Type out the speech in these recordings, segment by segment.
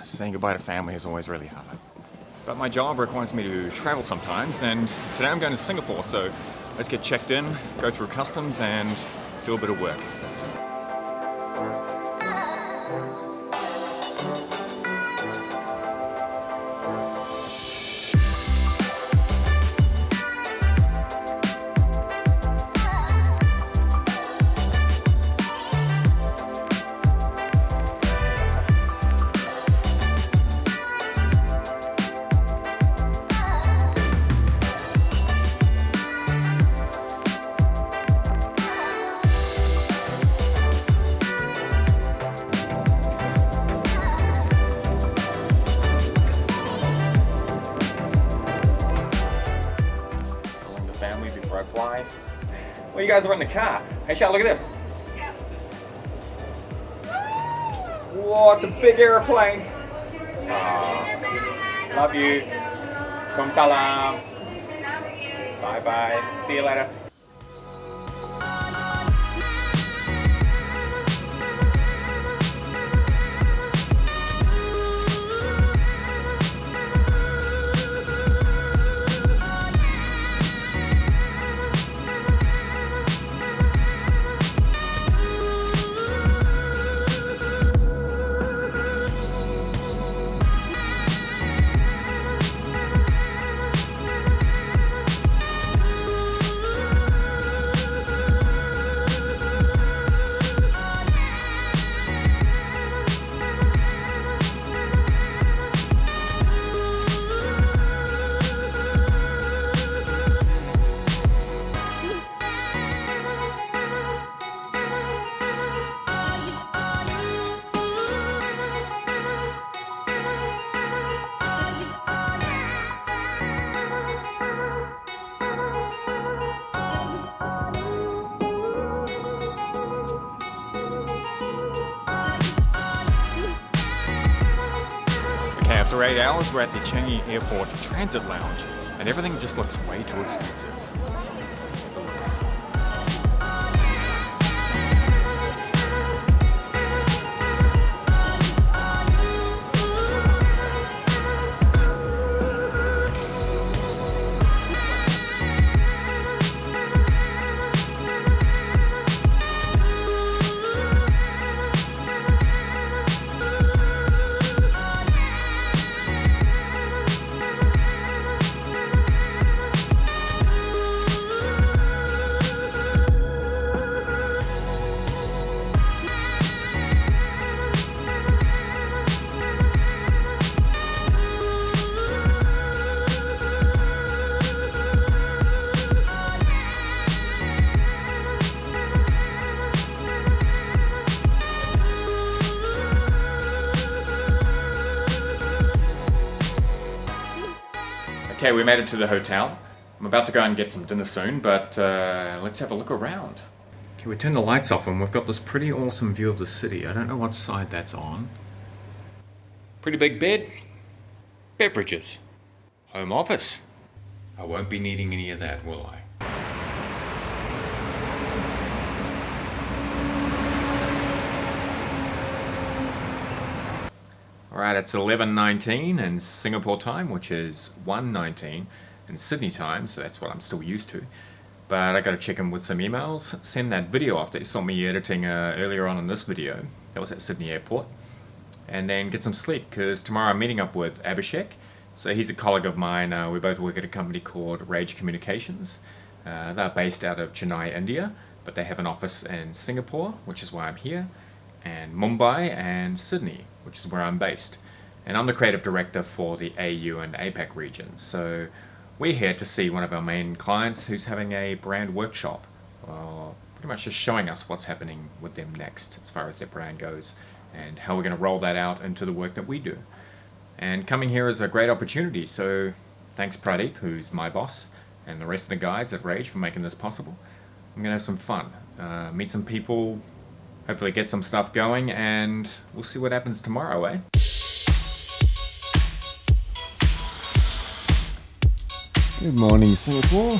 Saying goodbye to family is always really hard. But my job requires me to travel sometimes, and today I'm going to Singapore, so let's get checked in, go through customs, and do a bit of work. Fly. Well, you guys are in the car. Hey, Shal, look at this. Whoa, it's a big airplane. Love you. Kum salam. Bye bye. See you later. After 8 hours, we're at the Changi Airport Transit Lounge, and everything just looks way too expensive. Okay, we made it to the hotel. I'm about to go and get some dinner soon, but let's have a look around. Okay, we turned the lights off and we've got this pretty awesome view of the city. I don't know what side that's on. Pretty big bed. Beverages. Home office. I won't be needing any of that, will I? Alright, it's 11:19 in Singapore time, which is 1:19 in Sydney time, so that's what I'm still used to. But I gotta check in with some emails, send that video off that you saw me editing earlier on in this video. That was at Sydney Airport. And then get some sleep, because tomorrow I'm meeting up with Abhishek. So he's a colleague of mine. We both work at a company called Rage Communications. They're based out of Chennai, India, but they have an office in Singapore, which is why I'm here, and Mumbai and Sydney, which is where I'm based. And I'm the creative director for the AU and APAC regions. So we're here to see one of our main clients who's having a brand workshop, pretty much just showing us what's happening with them next as far as their brand goes and how we're going to roll that out into the work that we do. And coming here is a great opportunity, so thanks Pradeep, who's my boss, and the rest of the guys at Rage for making this possible. I'm going to have some fun, meet some people, hopefully get some stuff going, and we'll see what happens tomorrow, eh? Good morning, Singapore.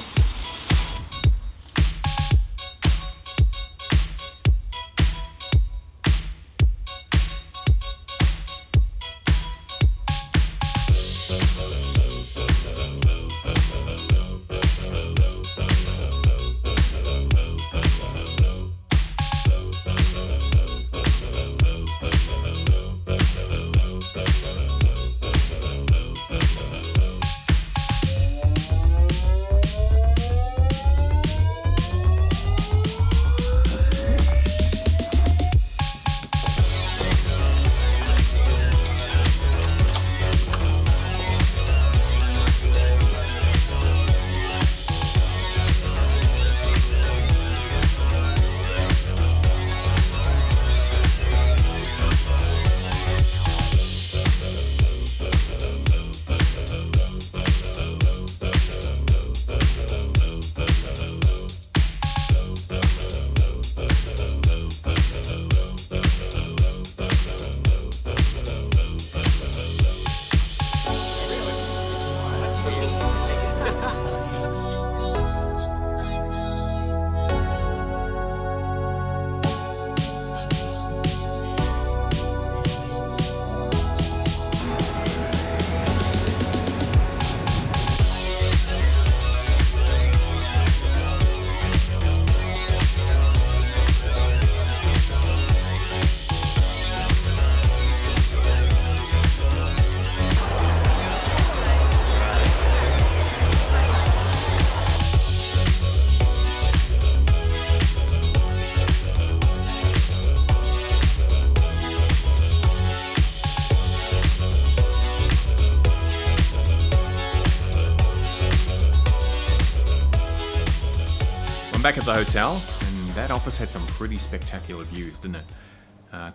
back at the hotel, and that office had some pretty spectacular views, didn't it?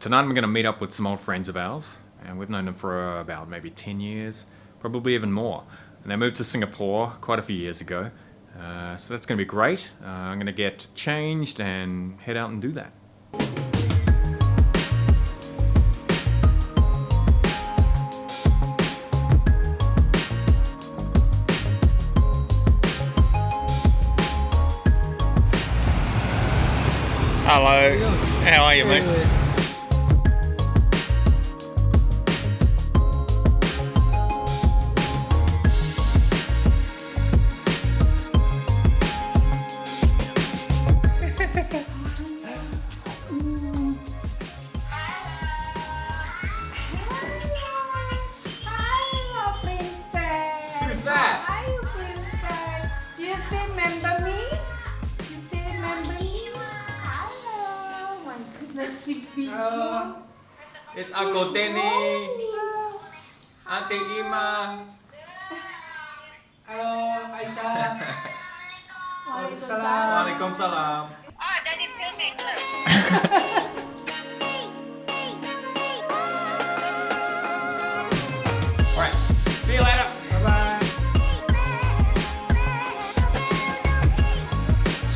Tonight I'm going to meet up with some old friends of ours, and we've known them for about maybe 10 years, probably even more. And they moved to Singapore quite a few years ago, so that's going to be great. I'm going to get changed and head out and do that. Hello, how are you, mate? Hello, princess. Who's that? How are you, princess? Do you still remember me? You still remember me? Hello, my goodness, sleepy. Hello. It's Uncle Danny, Auntie Ima. Halo, Aisyah. Waalaikumsalam. Waalaikumsalam. Oh, dari filmmaker. Alright, see you later. Bye-bye.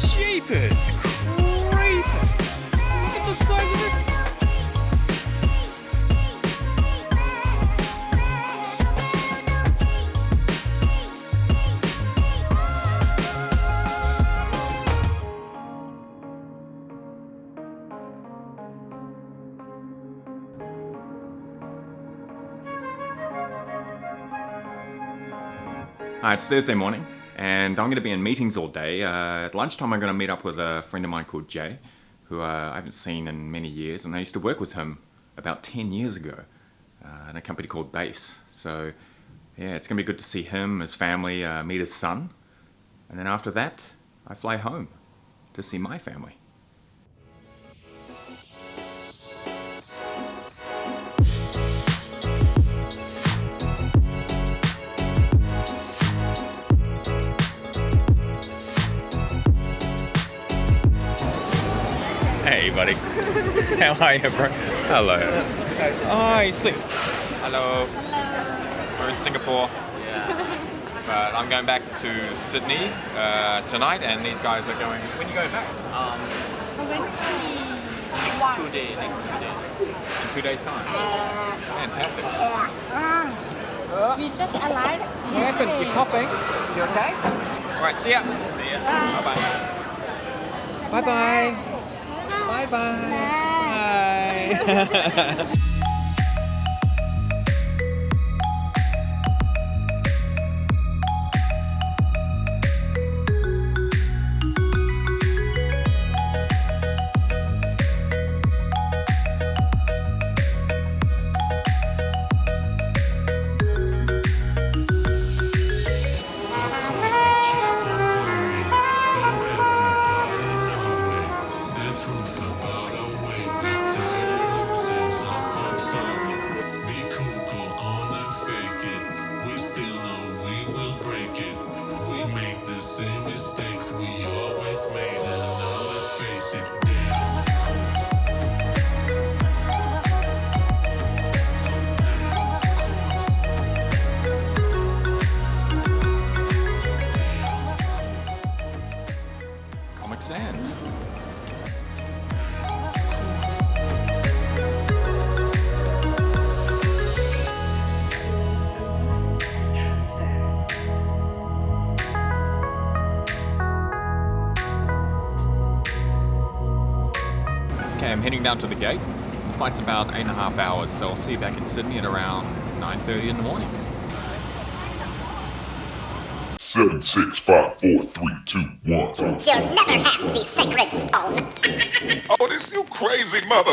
Jeepers creepers. Look at the size of this. It's Thursday morning, and I'm going to be in meetings all day. At lunchtime, I'm going to meet up with a friend of mine called Jay, who I haven't seen in many years, and I used to work with him about 10 years ago in a company called Base. So, yeah, it's going to be good to see him, his family, meet his son, and then after that, I fly home to see my family. Hey, buddy. How are you, bro? Hello. Oh, you sleep. Hello. We're in Singapore. Yeah. But I'm going back to Sydney tonight, and these guys are going. When you go back? Next 2 days. In 2 days' time. Fantastic. We just arrived. What happened? You're coughing. You okay? All right. See ya. See ya. Bye bye. Bye bye. Bye bye. Bye. Sans. Okay, I'm heading down to the gate. The flight's about 8.5 hours, so I'll see you back in Sydney at around 9:30 in the morning. 7, 6, 5, 4, 3, 2, 1. You'll never have the sacred stone. Oh, this you crazy mother.